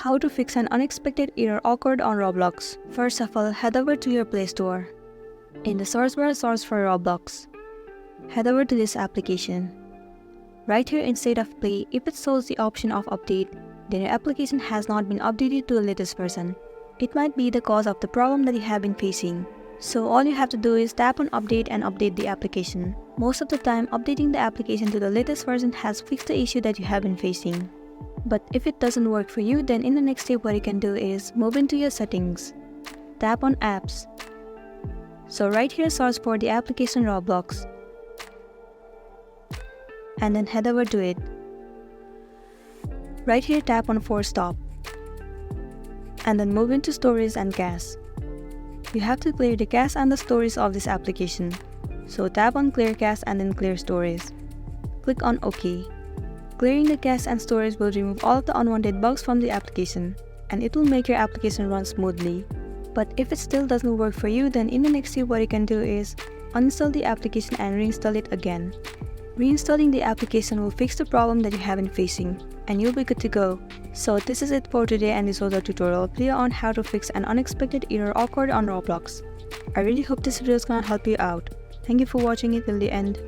How to fix an unexpected error occurred on Roblox. First of all, head over to your Play Store. In the search bar, search for Roblox. Head over to this application. Right here in State of Play, if it shows the option of update, then your application has not been updated to the latest version. It might be the cause of the problem that you have been facing. So all you have to do is tap on update and update the application. Most of the time, updating the application to the latest version has fixed the issue that you have been facing. But if it doesn't work for you, then in the next step what you can do is move into your settings. Tap on apps. So right here search for the application Roblox. And then head over to it. Right here tap on force stop. And then move into storage and cache. You have to clear the cache and the storage of this application. So tap on clear cache and then clear storage. Click on OK. Clearing the cache and storage will remove all of the unwanted bugs from the application, and it will make your application run smoothly. But if it still doesn't work for you, then in the next step what you can do is uninstall the application and reinstall it again. Reinstalling the application will fix the problem that you have been facing, and you'll be good to go. So this is it for today, and this was a tutorial video on how to fix an unexpected error occurred on Roblox. I really hope this video is gonna help you out. Thank you for watching it till the end.